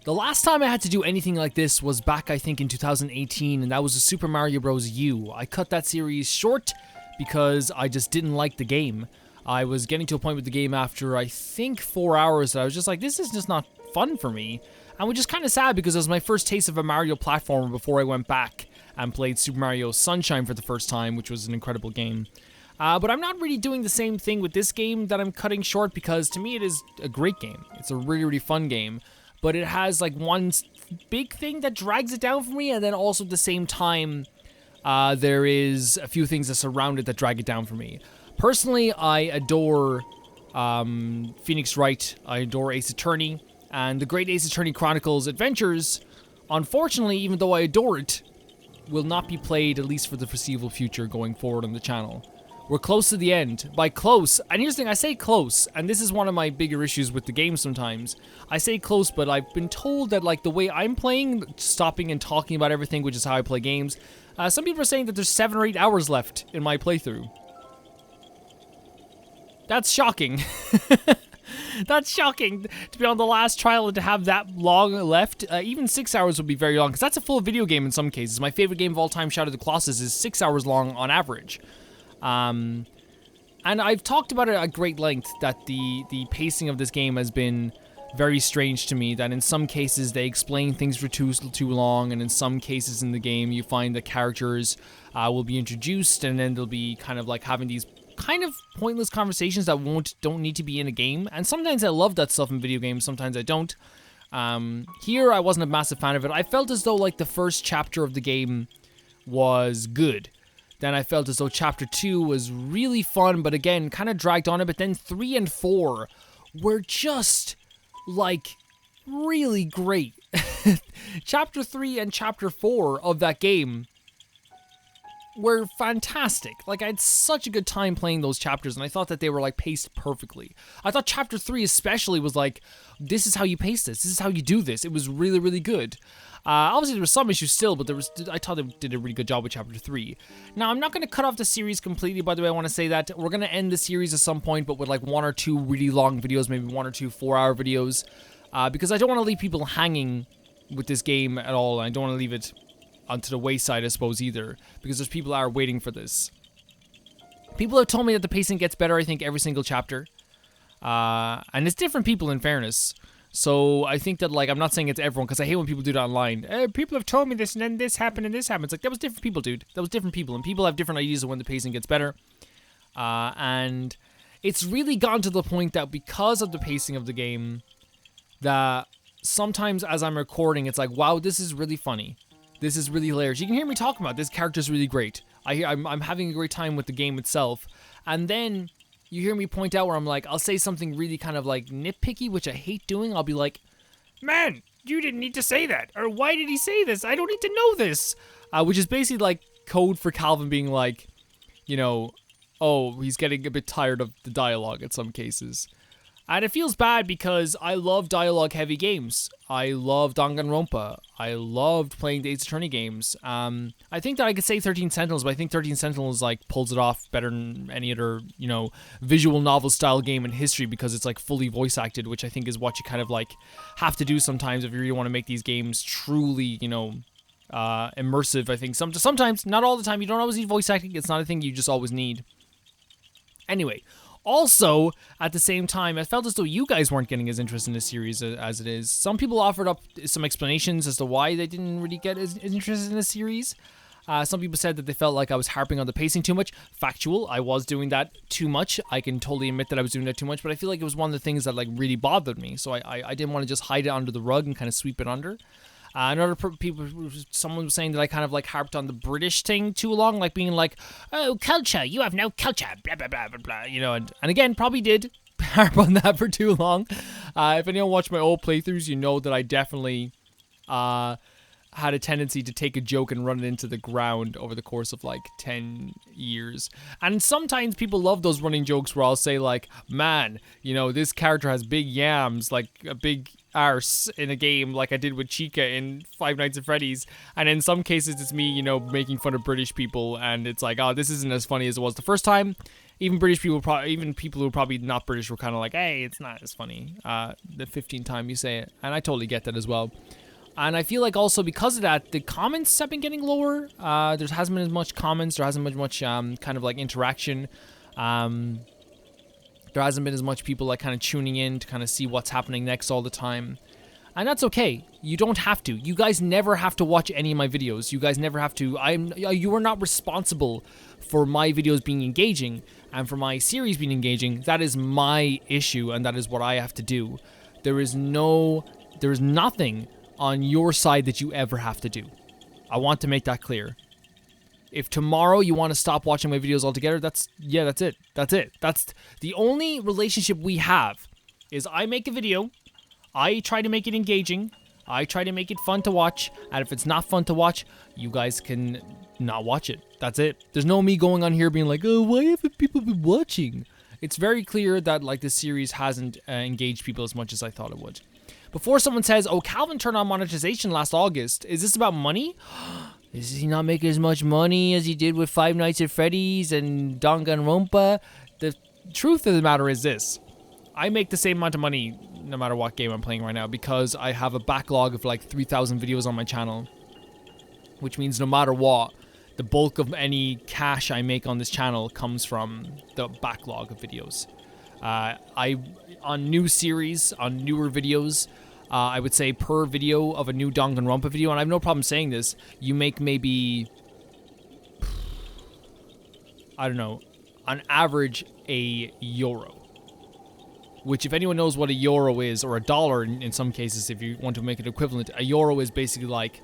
The last time I had to do anything like this was back, I think, in 2018, and that was a Super Mario Bros. U. I cut that series short because I just didn't like the game. I was getting to a point with the game after, I think, 4 hours that I was just like, this is just not fun for me. And which is kind of sad because it was my first taste of a Mario platformer before I went back and played Super Mario Sunshine for the first time, which was an incredible game. But I'm not really doing the same thing with this game that I'm cutting short because to me it is a great game. It's a really, really fun game. But it has like one big thing that drags it down for me, and then also at the same time, there is a few things that surround it that drag it down for me. Personally, I adore Phoenix Wright, I adore Ace Attorney, and the Great Ace Attorney Chronicles Adventures, unfortunately, even though I adore it, will not be played at least for the foreseeable future going forward on the channel. We're close to the end. By close, and here's the thing, I say close, and this is one of my bigger issues with the game sometimes. I say close, but I've been told that like the way I'm playing, stopping and talking about everything, which is how I play games, some people are saying that there's 7 or 8 hours left in my playthrough. That's shocking. That's shocking to be on the last trial and to have that long left. Even 6 hours would be very long, because that's a full video game in some cases. My favorite game of all time, Shadow of the Colossus, is 6 hours long on average. And I've talked about it at great length, that the pacing of this game has been very strange to me, that in some cases they explain things for too long, and in some cases in the game you find that characters will be introduced and then they'll be kind of like having these kind of pointless conversations that don't need to be in a game. And sometimes I love that stuff in video games, sometimes I don't. Here I wasn't a massive fan of it. I felt as though like the first chapter of the game was good. Then I felt as though Chapter 2 was really fun, but again, kind of dragged on it. But then 3 and 4 were just, like, really great. Chapter 3 and Chapter 4 of that game were fantastic. Like, I had such a good time playing those chapters, and I thought that they were, like, paced perfectly. I thought Chapter 3 especially was like, this is how you pace this. This is how you do this. It was really, really good. Obviously, there were some issues still, but I thought they did a really good job with Chapter 3. Now, I'm not going to cut off the series completely, by the way. I want to say that we're going to end the series at some point, but with like 1 or 2 really long videos, maybe 1 or 2 4-hour videos, because I don't want to leave people hanging with this game at all. I don't want to leave it onto the wayside, I suppose, either, because there's people that are waiting for this. People have told me that the pacing gets better, I think, every single chapter, and it's different people, in fairness. So I think that, like, I'm not saying it's everyone, because I hate when people do that online. People have told me this, and then this happened, and this happened. It's like, that was different people, dude. That was different people, and people have different ideas of when the pacing gets better. And it's really gone to the point that because of the pacing of the game, that sometimes as I'm recording, it's like, wow, this is really funny. This is really hilarious. You can hear me talking about this character's really great. I'm having a great time with the game itself. And then you hear me point out where I'm like, I'll say something really kind of like nitpicky, which I hate doing. I'll be like, man, you didn't need to say that. Or why did he say this? I don't need to know this. Which is basically like code for Calvin being like, you know, oh, he's getting a bit tired of the dialogue in some cases. And it feels bad because I love dialogue-heavy games. I love Danganronpa. I loved playing the Ace Attorney games. I think that I could say 13 Sentinels, but I think 13 Sentinels like pulls it off better than any other, you know, visual novel-style game in history because it's like fully voice-acted, which I think is what you kind of like have to do sometimes if you really want to make these games truly, you know, immersive. I think sometimes, not all the time, you don't always need voice acting. It's not a thing you just always need. Anyway. Also, at the same time, I felt as though you guys weren't getting as interested in this series as it is. Some people offered up some explanations as to why they didn't really get as interested in the series. Some people said that they felt like I was harping on the pacing too much. Factual, I was doing that too much. I can totally admit that I was doing that too much, but I feel like it was one of the things that like really bothered me. So I didn't want to just hide it under the rug and kind of sweep it under. Someone was saying that I kind of like harped on the British thing too long, like being like, oh, culture, you have no culture, blah, blah, blah, blah, blah, you know, and again, probably did harp on that for too long. If anyone watched my old playthroughs, you know that I definitely had a tendency to take a joke and run it into the ground over the course of like 10 years. And sometimes people love those running jokes where I'll say like, man, you know, this character has big yams, like a big arse in a game like I did with Chica in Five Nights at Freddy's. And in some cases it's me, you know, making fun of British people, and it's like, oh, this isn't as funny as it was the first time. Even British people, even people who are probably not British, were kind of like, "Hey, it's not as funny." The 15th time you say it, and I totally get that as well. And I feel like also because of that, the comments have been getting lower. There hasn't been as much comments. There hasn't been much kind of like interaction. There hasn't been as much people like kind of tuning in to kind of see what's happening next all the time. And that's okay. You don't have to. You guys never have to watch any of my videos. You guys never have to. You are not responsible for my videos being engaging and for my series being engaging. That is my issue, and that is what I have to do. There is nothing on your side that you ever have to do. I want to make that clear. If tomorrow you want to stop watching my videos altogether, that's it. That's it. That's the only relationship we have. Is I make a video, I try to make it engaging, I try to make it fun to watch, and if it's not fun to watch, you guys can not watch it. That's it. There's no me going on here being like, oh, why haven't people been watching? It's very clear that like this series hasn't engaged people as much as I thought it would. Before someone says, oh, Calvin turned on monetization last August, is this about money? Is he not making as much money as he did with Five Nights at Freddy's and Danganronpa? The truth of the matter is this. I make the same amount of money no matter what game I'm playing right now because I have a backlog of like 3,000 videos on my channel. Which means no matter what, the bulk of any cash I make on this channel comes from the backlog of videos. On new series, on newer videos, I would say per video of a new Danganronpa video, and I have no problem saying this, you make maybe, I don't know, on average €1. Which if anyone knows what €1 is, or $1 in some cases if you want to make it equivalent, €1 is basically like,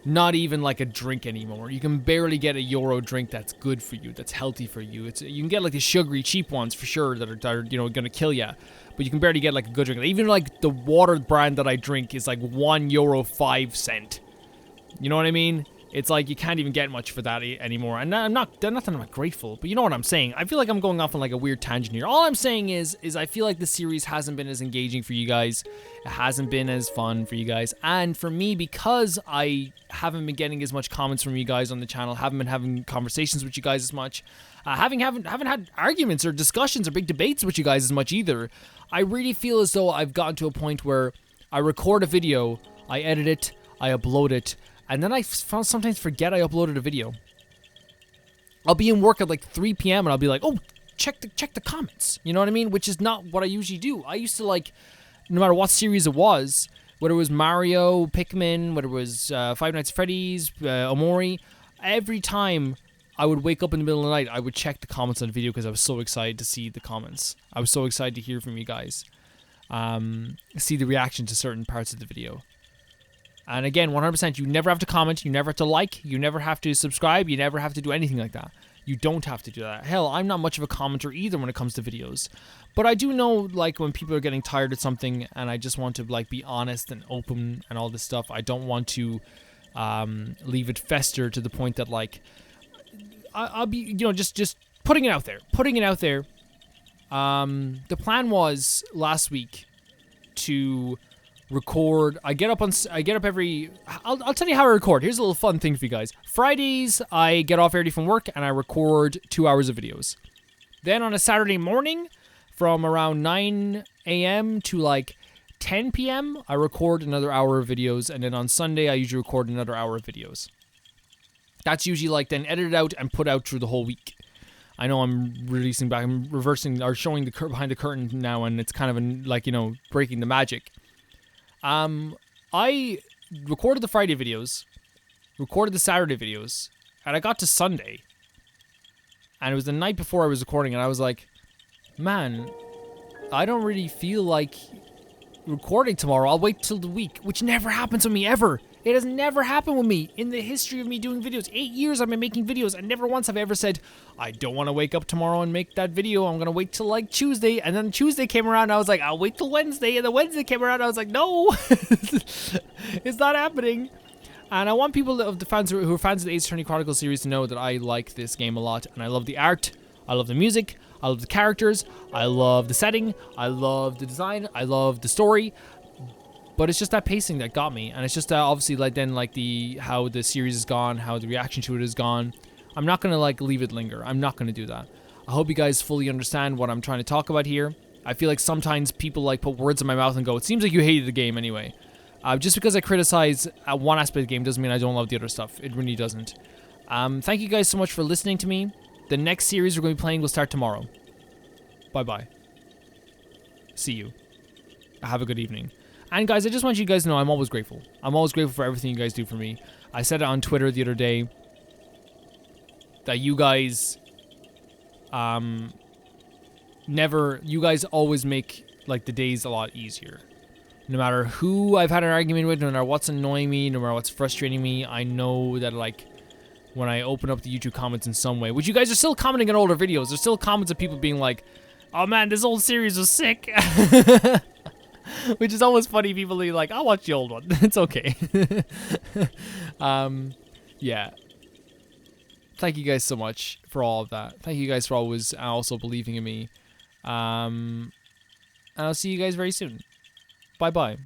not even like a drink anymore. You can barely get a euro drink that's good for you, that's healthy for you. You can get like the sugary cheap ones for sure that are gonna kill you, but you can barely get like a good drink. Even like the water brand that I drink is like €1.05. You know what I mean? It's like you can't even get much for that anymore. And not that I'm not grateful, but you know what I'm saying. I feel like I'm going off on like a weird tangent here. All I'm saying is I feel like the series hasn't been as engaging for you guys. It hasn't been as fun for you guys. And for me, because I haven't been getting as much comments from you guys on the channel, haven't been having conversations with you guys as much, haven't had arguments or discussions or big debates with you guys as much either, I really feel as though I've gotten to a point where I record a video, I edit it, I upload it, and then I sometimes forget I uploaded a video. I'll be in work at like 3 p.m. and I'll be like, oh, check the comments. You know what I mean? Which is not what I usually do. I used to like, no matter what series it was, whether it was Mario, Pikmin, whether it was Five Nights at Freddy's, Omori, every time I would wake up in the middle of the night, I would check the comments on the video because I was so excited to see the comments. I was so excited to hear from you guys. See the reaction to certain parts of the video. And again, 100%, you never have to comment, you never have to like, you never have to subscribe, you never have to do anything like that. You don't have to do that. Hell, I'm not much of a commenter either when it comes to videos. But I do know, like, when people are getting tired of something and I just want to, like, be honest and open and all this stuff, I don't want to leave it fester to the point that, like, I'll be, you know, just putting it out there. Putting it out there. The plan was last week to record. I get up every. I'll tell you how I record. Here's a little fun thing for you guys. Fridays, I get off early from work and I record 2 hours of videos. Then on a Saturday morning, from around 9 a.m. to like 10 p.m., I record another hour of videos, and then on Sunday, I usually record another hour of videos. That's usually like then edited out and put out through the whole week. I know I'm reversing or showing the behind the curtain now, and it's kind of like, you know, breaking the magic. I recorded the Friday videos, recorded the Saturday videos, and I got to Sunday, and it was the night before I was recording, and I was like, man, I don't really feel like recording tomorrow. I'll wait till the week, which never happens with me ever. It has never happened with me in the history of me doing videos. 8 years I've been making videos, and never once have I ever said, I don't want to wake up tomorrow and make that video. I'm going to wait till like Tuesday. And then Tuesday came around and I was like, I'll wait till Wednesday. And then Wednesday came around and I was like, no, it's not happening. And I want people of the fans who are fans of the Ace Attorney Chronicles series to know that I like this game a lot. And I love the art. I love the music. I love the characters. I love the setting. I love the design. I love the story. But it's just that pacing that got me, and it's just obviously like then like how the series is gone, how the reaction to it is gone. I'm not gonna like leave it linger. I'm not gonna do that. I hope you guys fully understand what I'm trying to talk about here. I feel like sometimes people like put words in my mouth and go, it seems like you hated the game anyway. Just because I criticize one aspect of the game doesn't mean I don't love the other stuff. It really doesn't. Thank you guys so much for listening to me. The next series we're going to be playing will start tomorrow. Bye-bye. See you. Have a good evening. And guys, I just want you guys to know I'm always grateful. I'm always grateful for everything you guys do for me. I said it on Twitter the other day that you guys you guys always make like the days a lot easier. No matter who I've had an argument with, no matter what's annoying me, no matter what's frustrating me, I know that like when I open up the YouTube comments in some way, which you guys are still commenting on older videos, there's still comments of people being like, oh man, this old series was sick. Which is always funny, people be like, I'll watch the old one. It's okay. Yeah. Thank you guys so much for all of that. Thank you guys for always also believing in me. And I'll see you guys very soon. Bye-bye.